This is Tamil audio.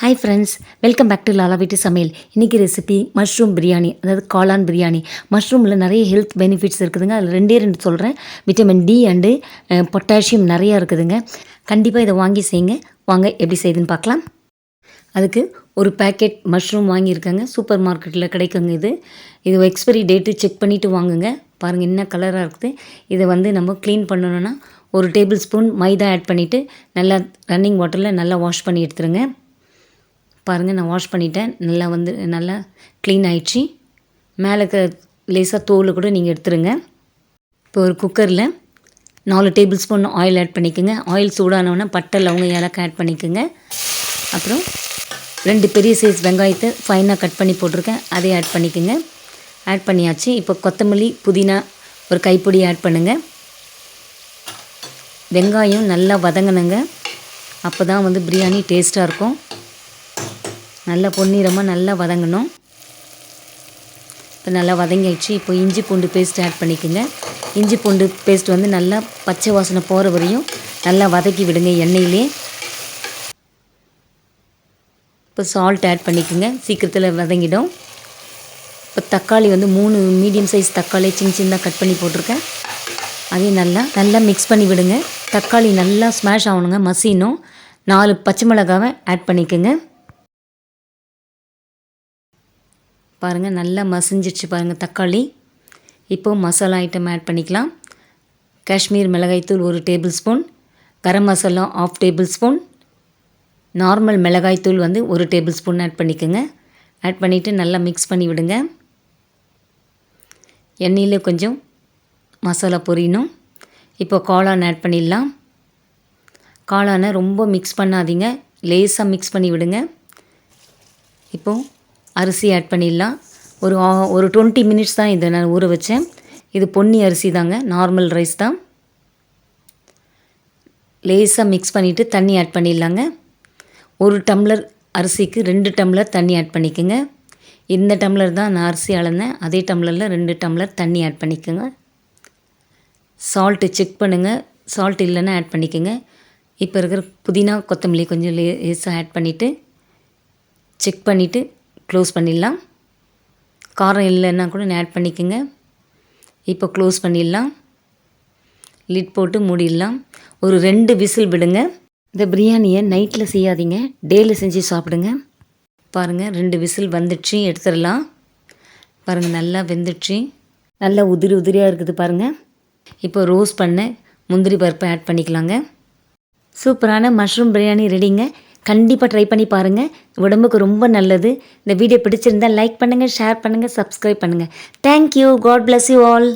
Hi friends, welcome back to Lala வீட்டு சமையல். இன்றைக்கி ரெசிபி மஷ்ரூம் பிரியாணி, அதாவது காளான் பிரியாணி. மஷ்ரூமில் நிறைய ஹெல்த் பெனிஃபிட்ஸ் இருக்குதுங்க. அதில் ரெண்டு சொல்கிறேன். விட்டமின் டி அண்டு பொட்டாசியம் நிறையா இருக்குதுங்க. கண்டிப்பாக இதை வாங்கி செய்யுங்க. வாங்க எப்படி செய்யுதுன்னு பார்க்கலாம். அதுக்கு ஒரு பேக்கெட் மஷ்ரூம் வாங்கியிருக்கேங்க. சூப்பர் மார்க்கெட்டில் கிடைக்குங்க. இது எக்ஸ்பைரி டேட்டு செக் பண்ணிவிட்டு வாங்குங்க. பாருங்கள் என்ன கலராக இருக்குது. இதை நம்ம க்ளீன் பண்ணணுன்னா ஒரு டேபிள் ஸ்பூன் மைதா ஆட் பண்ணிவிட்டு நல்லா ரன்னிங் வாட்டரில் நல்லா வாஷ் பண்ணி எடுத்துருங்க. பாருங்கள், நான் வாஷ் பண்ணிட்டேன். நல்லா க்ளீன் ஆயிடுச்சு. மேலே லேசாக தோல் கூட நீங்கள் எடுத்துருங்க. இப்போ ஒரு குக்கரில் 4 டேபிள் ஸ்பூன் ஆயில் ஆட் பண்ணிக்கோங்க. ஆயில் சூடானோன்னா பட்டை, லவங்கம், ஏலக்காய் ஆட் பண்ணிக்கோங்க. அப்புறம் 2 பெரிய சைஸ் வெங்காயத்தை ஃபைனாக கட் பண்ணி போட்டிருக்கேன், அதை ஆட் பண்ணிக்கோங்க. ஆட் பண்ணியாச்சு. இப்போ கொத்தமல்லி, புதினா ஒரு கைப்பிடி ஆட் பண்ணுங்கள். வெங்காயம் நல்லா வதங்கணுங்க. அப்போ தான் பிரியாணி டேஸ்ட்டாக இருக்கும். நல்லா பொன்னிறமாக நல்லா வதங்கணும். இப்போ நல்லா வதங்கிடுச்சு. இப்போ இஞ்சி பூண்டு பேஸ்ட் ஆட் பண்ணிக்கோங்க. இஞ்சி பூண்டு பேஸ்ட் நல்லா பச்சை வாசனை போகிற வரையும் நல்லா வதக்கி விடுங்க எண்ணெயிலே. இப்போ சால்ட் ஆட் பண்ணிக்கோங்க, சீக்கிரத்தில் வதங்கிடும். இப்போ தக்காளி 3 மீடியம் சைஸ் தக்காளி சின்னதாக கட் பண்ணி போட்டிருக்கேன். அதையும் நல்லா மிக்ஸ் பண்ணி விடுங்க. தக்காளி நல்லா ஸ்மாஷ் ஆகணுங்க, மசினும். 4 பச்சை மிளகாவை ஆட் பண்ணிக்கோங்க. பாருங்கள், நல்லா மசிஞ்சிடுச்சு பாருங்கள் தக்காளி. இப்போது மசாலா ஐட்டம் ஆட் பண்ணிக்கலாம். காஷ்மீர் மிளகாய்த்தூள் 1 table spoon, garam masala 1/2 table spoon, normal மிளகாய்த்தூள் 1 டேபிள் ஸ்பூன் ஆட் பண்ணிக்கோங்க. ஆட் பண்ணிவிட்டு நல்லா மிக்ஸ் பண்ணி விடுங்க. எண்ணெயில் கொஞ்சம் மசாலா பொரியணும். இப்போ காளான் ஆட் பண்ணிடலாம். காளானை ரொம்ப மிக்ஸ் பண்ணாதீங்க, லேசாக மிக்ஸ் பண்ணி விடுங்க. இப்போது அரிசி ஆட் பண்ணிடலாம். ஒரு 20 மினிட்ஸ் தான் இதை நான் ஊற வச்சேன். இது பொன்னி அரிசி தாங்க, நார்மல் ரைஸ் தான். லேசாக மிக்ஸ் பண்ணிவிட்டு தண்ணி ஆட் பண்ணிடலாங்க. 1 டம்ளர் அரிசிக்கு 2 டம்ளர் தண்ணி ஆட் பண்ணிக்கோங்க. இந்த டம்ளர் தான் நான் அரிசி அளந்தேன், அதே டம்ளரில் 2 டம்ளர் தண்ணி ஆட் பண்ணிக்கோங்க. சால்ட்டு செக் பண்ணுங்கள், சால்ட் இல்லைன்னா ஆட் பண்ணிக்கோங்க. இப்போ இருக்கிற புதினா கொத்தமல்லி கொஞ்சம் லேசாக ஆட் பண்ணிவிட்டு செக் பண்ணிவிட்டு க்ளோஸ் பண்ணிடலாம். காரம் இல்லைன்னா கூட ஆட் பண்ணிக்கோங்க. இப்போ க்ளோஸ் பண்ணிடலாம். லிட் போட்டு மூடிடலாம். ஒரு 2 விசில் விடுங்க. இந்த பிரியாணியை நைட்டில் செய்யாதீங்க, டேயில் செஞ்சு சாப்பிடுங்க. பாருங்கள், 2 விசில் வந்துடுச்சு, எடுத்துடலாம். பாருங்கள், நல்லா வெந்துடுச்சு, நல்லா உதிரியாக இருக்குது பாருங்கள். இப்போ ரோஸ்ட் பண்ண முந்திரி பருப்பை ஆட் பண்ணிக்கலாங்க. சூப்பரான மஷ்ரூம் பிரியாணி ரெடிங்க. கண்டிப்பாக ட்ரை பண்ணி பாருங்கள், உடம்புக்கு ரொம்ப நல்லது. இந்த வீடியோ பிடிச்சிருந்தால் லைக் பண்ணுங்கள், ஷேர் பண்ணுங்கள், சப்ஸ்கிரைப் பண்ணுங்கள். Thank you. God bless you all.